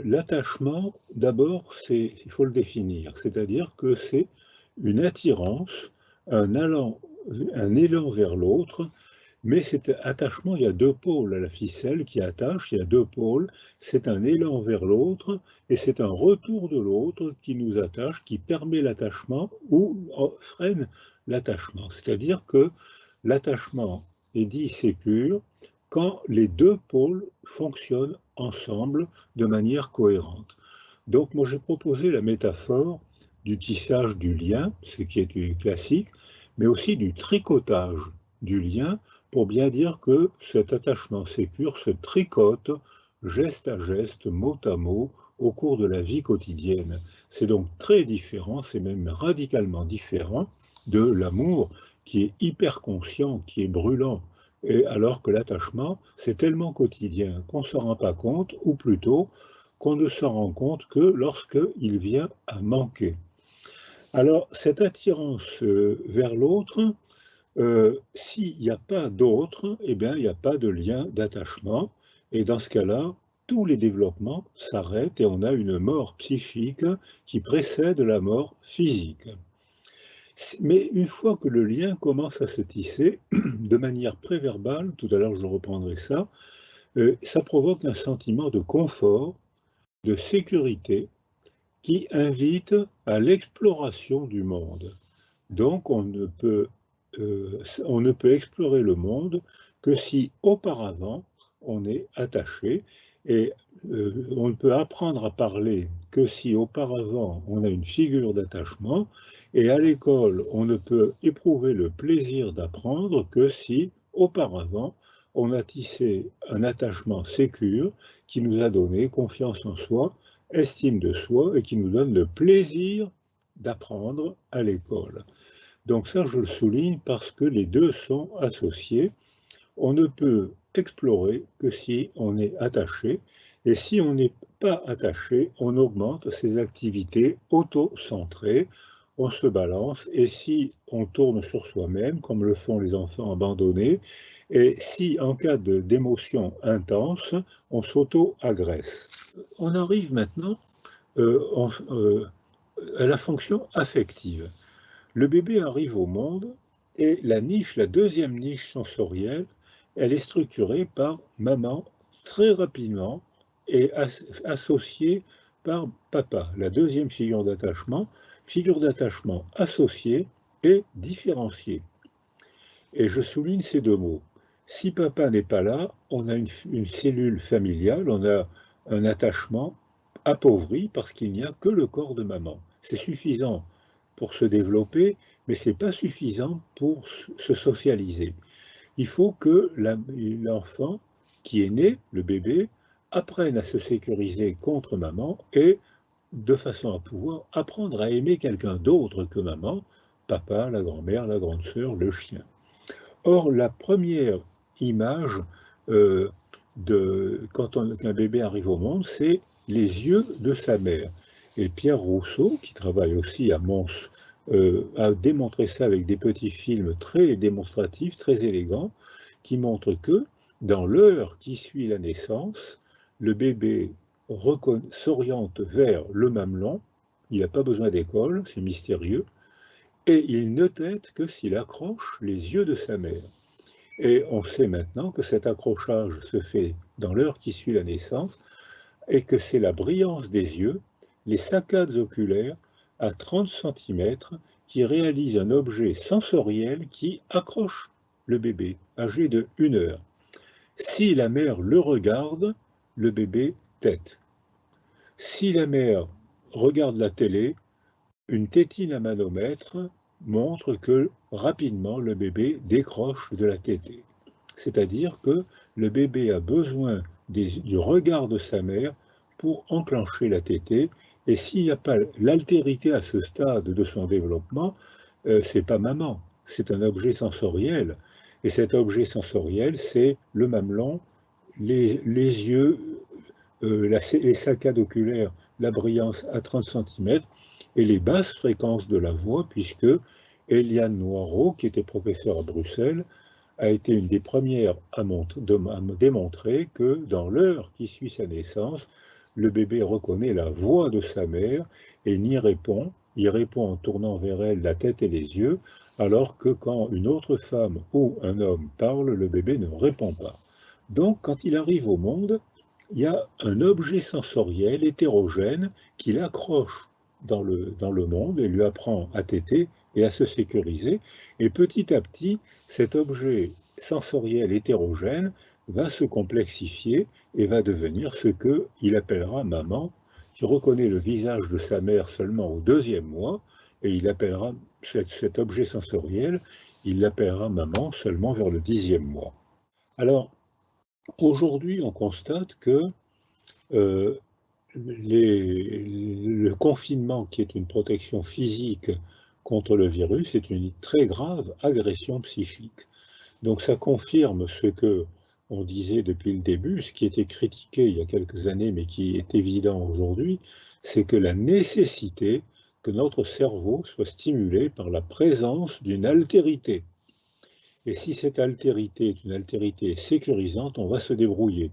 L'attachement, d'abord, il faut le définir, c'est-à-dire que c'est une attirance, un allant un élan vers l'autre, mais cet attachement, il y a 2 pôles à la ficelle qui attachent, il y a 2 pôles, c'est un élan vers l'autre et c'est un retour de l'autre qui nous attache, qui permet l'attachement ou freine l'attachement. C'est-à-dire que l'attachement est dit sécure quand les 2 pôles fonctionnent ensemble de manière cohérente. Donc moi j'ai proposé la métaphore du tissage du lien, ce qui est du classique, mais aussi du tricotage du lien pour bien dire que cet attachement sécure se tricote geste à geste, mot à mot, au cours de la vie quotidienne. C'est donc très différent, c'est même radicalement différent de l'amour qui est hyper conscient, qui est brûlant, et alors que l'attachement, c'est tellement quotidien qu'on ne s'en rend pas compte, ou plutôt qu'on ne s'en rend compte que lorsqu'il vient à manquer. Alors, cette attirance vers l'autre, s'il n'y a pas d'autre, eh bien, il n'y a pas de lien d'attachement, et dans ce cas-là, tous les développements s'arrêtent et on a une mort psychique qui précède la mort physique. Mais une fois que le lien commence à se tisser, de manière préverbale, tout à l'heure je reprendrai ça provoque un sentiment de confort, de sécurité, qui invite à l'exploration du monde. Donc on ne peut explorer le monde que si auparavant on est attaché et on ne peut apprendre à parler que si auparavant on a une figure d'attachement et à l'école on ne peut éprouver le plaisir d'apprendre que si auparavant on a tissé un attachement sécure qui nous a donné confiance en soi, estime de soi et qui nous donne le plaisir d'apprendre à l'école. Donc ça, je le souligne parce que les 2 sont associés. On ne peut explorer que si on est attaché, et si on n'est pas attaché, on augmente ses activités auto-centrées, on se balance, et si on tourne sur soi-même, comme le font les enfants abandonnés, et si en cas d'émotion intense, on s'auto-agresse. On arrive maintenant à la fonction affective. Le bébé arrive au monde et la deuxième niche sensorielle, elle est structurée par maman très rapidement et associée par papa. La deuxième figure d'attachement associée et différenciée. Et je souligne ces 2 mots. Si papa n'est pas là, on a une cellule familiale, on a un attachement appauvri parce qu'il n'y a que le corps de maman. C'est suffisant pour se développer, mais ce n'est pas suffisant pour se socialiser. Il faut que l'enfant qui est né, le bébé, apprenne à se sécuriser contre maman et de façon à pouvoir apprendre à aimer quelqu'un d'autre que maman, papa, la grand-mère, la grande sœur, le chien. Or, la première image qu'un bébé arrive au monde, c'est les yeux de sa mère. Et Pierre Rousseau, qui travaille aussi à Mons, a démontré ça avec des petits films très démonstratifs, très élégants, qui montrent que dans l'heure qui suit la naissance, le bébé s'oriente vers le mamelon, il n'a pas besoin d'école, c'est mystérieux, et il ne tête que s'il accroche les yeux de sa mère. Et on sait maintenant que cet accrochage se fait dans l'heure qui suit la naissance et que c'est la brillance des yeux, les saccades oculaires à 30 cm qui réalisent un objet sensoriel qui accroche le bébé, âgé de 1 heure. Si la mère le regarde, le bébé tète. Si la mère regarde la télé, une tétine à manomètre montre que rapidement le bébé décroche de la tétée. C'est-à-dire que le bébé a besoin du regard de sa mère pour enclencher la tétée, et s'il n'y a pas l'altérité à ce stade de son développement, c'est pas maman, c'est un objet sensoriel. Et cet objet sensoriel, c'est le mamelon, les yeux, les saccades oculaires, la brillance à 30 cm, et les basses fréquences de la voix, puisque Eliane Noireau, qui était professeure à Bruxelles, a été une des premières à démontrer que dans l'heure qui suit sa naissance, le bébé reconnaît la voix de sa mère et n'y répond. Il répond en tournant vers elle la tête et les yeux, alors que quand une autre femme ou un homme parle, le bébé ne répond pas. Donc, quand il arrive au monde, il y a un objet sensoriel hétérogène qui l'accroche dans le monde et lui apprend à téter et à se sécuriser. Et petit à petit, cet objet sensoriel hétérogène va se complexifier et va devenir ce qu'il appellera maman, qui reconnaît le visage de sa mère seulement au 2e mois, et il appellera cet objet sensoriel, il l'appellera maman seulement vers le 10e mois. Alors, aujourd'hui, on constate que euh, le confinement, qui est une protection physique contre le virus, est une très grave agression psychique. Donc ça confirme ce que on disait depuis le début, ce qui était critiqué il y a quelques années, mais qui est évident aujourd'hui, c'est que la nécessité que notre cerveau soit stimulé par la présence d'une altérité. Et si cette altérité est une altérité sécurisante, on va se débrouiller.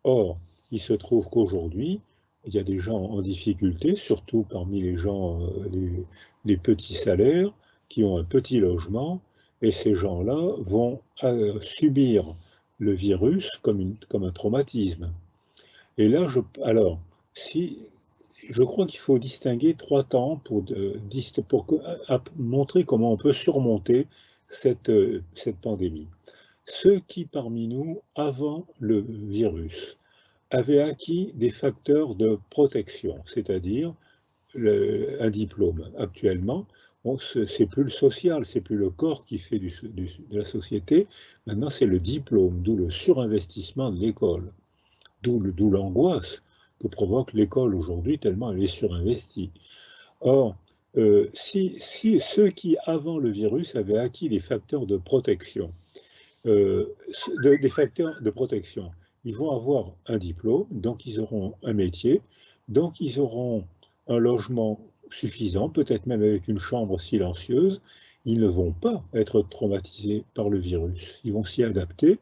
Or, il se trouve qu'aujourd'hui, il y a des gens en difficulté, surtout parmi les gens, les petits salaires, qui ont un petit logement, et ces gens-là vont subir le virus comme un traumatisme. Et là, je crois qu'il faut distinguer 3 temps pour montrer comment on peut surmonter cette pandémie. Ceux qui, parmi nous, avant le virus, avaient acquis des facteurs de protection, c'est-à-dire un diplôme. Actuellement, c'est plus le social, c'est plus le corps qui fait de la société, maintenant c'est le diplôme, d'où le surinvestissement de l'école, d'où l'angoisse que provoque l'école aujourd'hui, tellement elle est surinvestie. Or, si ceux qui, avant le virus, avaient acquis des facteurs de protection, des facteurs de protection. Ils vont avoir un diplôme, donc ils auront un métier, donc ils auront un logement suffisant, peut-être même avec une chambre silencieuse. Ils ne vont pas être traumatisés par le virus. Ils vont s'y adapter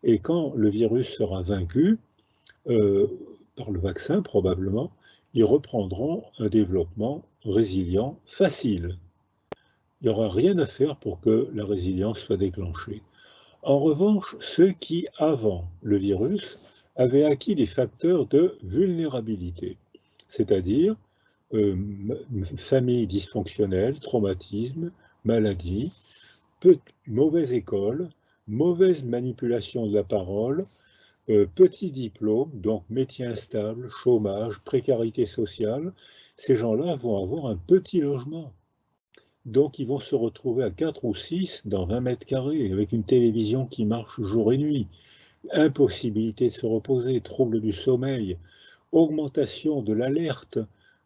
et quand le virus sera vaincu, euh, par le vaccin probablement, ils reprendront un développement résilient facile. Il n'y aura rien à faire pour que la résilience soit déclenchée. En revanche, ceux qui, avant le virus, avaient acquis des facteurs de vulnérabilité, c'est-à-dire famille dysfonctionnelle, traumatisme, maladie, mauvaise école, mauvaise manipulation de la parole, petit diplôme, donc métier instable, chômage, précarité sociale, ces gens-là vont avoir un petit logement. Donc ils vont se retrouver à 4 ou 6 dans 20 mètres carrés, avec une télévision qui marche jour et nuit, impossibilité de se reposer, troubles du sommeil, augmentation de l'alerte.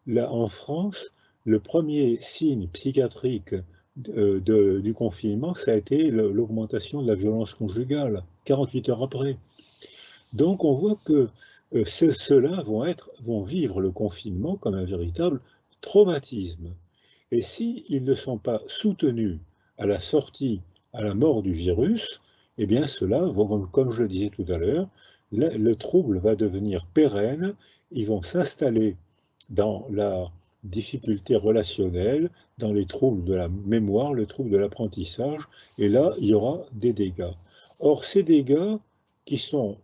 Là, en France, le premier signe psychiatrique du confinement, ça a été l'augmentation de la violence conjugale, 48 heures après. Donc on voit que ceux-là vont vivre le confinement comme un véritable traumatisme. Et s'ils ne sont pas soutenus à la sortie, à la mort du virus, eh bien ceux-là vont, comme je le disais tout à l'heure, le trouble va devenir pérenne, ils vont s'installer dans la difficulté relationnelle, dans les troubles de la mémoire, le trouble de l'apprentissage, et là, il y aura des dégâts. Or, ces dégâts qui sont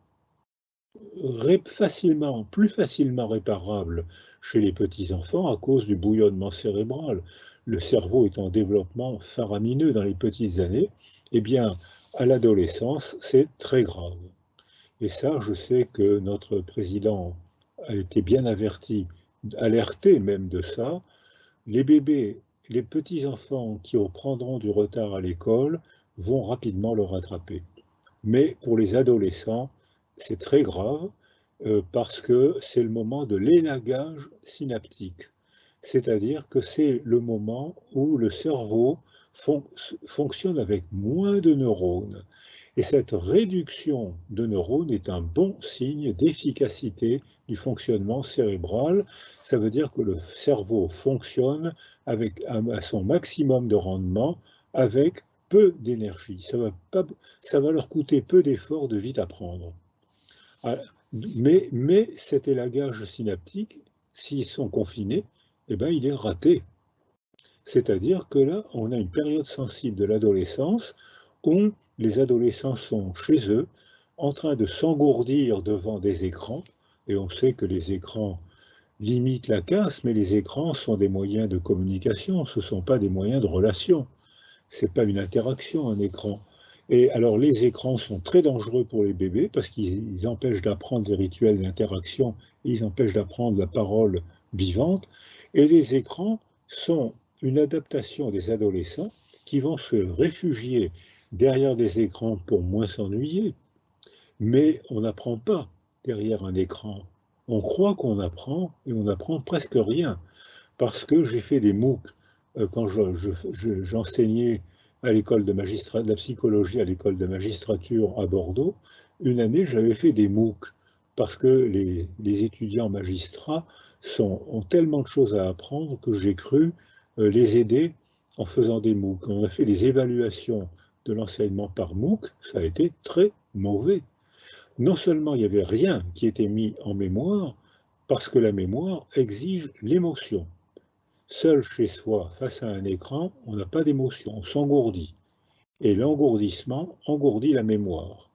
plus facilement réparable chez les petits-enfants à cause du bouillonnement cérébral. Le cerveau est en développement faramineux dans les petites années, eh bien, à l'adolescence, c'est très grave. Et ça, je sais que notre président a été bien alerté même de ça. Les bébés, les petits-enfants qui prendront du retard à l'école vont rapidement le rattraper. Mais pour les adolescents, c'est très grave parce que c'est le moment de l'élagage synaptique. C'est-à-dire que c'est le moment où le cerveau fonctionne avec moins de neurones. Et cette réduction de neurones est un bon signe d'efficacité du fonctionnement cérébral. Ça veut dire que le cerveau fonctionne à son maximum de rendement avec peu d'énergie. Ça va leur coûter peu d'efforts de vite apprendre. Ah, mais cet élagage synaptique, s'ils sont confinés, eh ben, il est raté. C'est-à-dire que là, on a une période sensible de l'adolescence où les adolescents sont chez eux, en train de s'engourdir devant des écrans, et on sait que les écrans limitent la casse, mais les écrans sont des moyens de communication, ce ne sont pas des moyens de relation. C'est pas une interaction, un écran. Et alors, les écrans sont très dangereux pour les bébés parce qu'ils empêchent d'apprendre des rituels d'interaction, ils empêchent d'apprendre la parole vivante. Et les écrans sont une adaptation des adolescents qui vont se réfugier derrière des écrans pour moins s'ennuyer. Mais on n'apprend pas derrière un écran. On croit qu'on apprend et on n'apprend presque rien. Parce que j'ai fait des MOOC quand j'enseignais à l'école de de la psychologie à l'école de magistrature à Bordeaux. Une année, j'avais fait des MOOC parce que les étudiants magistrats ont tellement de choses à apprendre que j'ai cru les aider en faisant des MOOC. On a fait des évaluations de l'enseignement par MOOC, ça a été très mauvais. Non seulement il n'y avait rien qui était mis en mémoire, parce que la mémoire exige l'émotion. Seul chez soi, face à un écran, on n'a pas d'émotion, on s'engourdit. Et l'engourdissement engourdit la mémoire.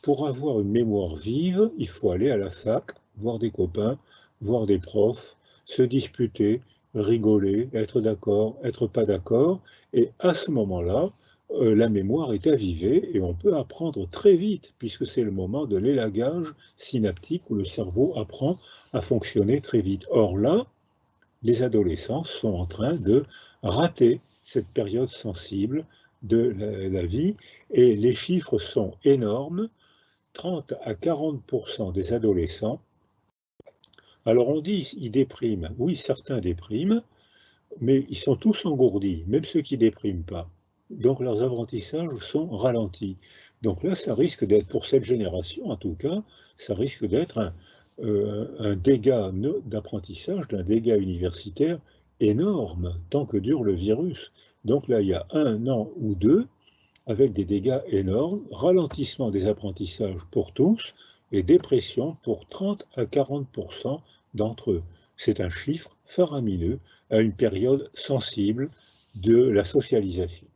Pour avoir une mémoire vive, il faut aller à la fac, voir des copains, voir des profs, se disputer, rigoler, être d'accord, être pas d'accord. Et à ce moment-là, la mémoire est avivée et on peut apprendre très vite, puisque c'est le moment de l'élagage synaptique où le cerveau apprend à fonctionner très vite. Or là, les adolescents sont en train de rater cette période sensible de la vie et les chiffres sont énormes. 30 à 40% des adolescents, alors on dit ils dépriment, oui certains dépriment, mais ils sont tous engourdis, même ceux qui ne dépriment pas. Donc leurs apprentissages sont ralentis. Donc là, ça risque d'être, pour cette génération en tout cas, ça risque d'être un dégât d'apprentissage, d'un dégât universitaire énorme, tant que dure le virus. Donc là, il y a 1 an ou 2, avec des dégâts énormes, ralentissement des apprentissages pour tous et dépression pour 30 à 40% d'entre eux. C'est un chiffre faramineux à une période sensible de la socialisation.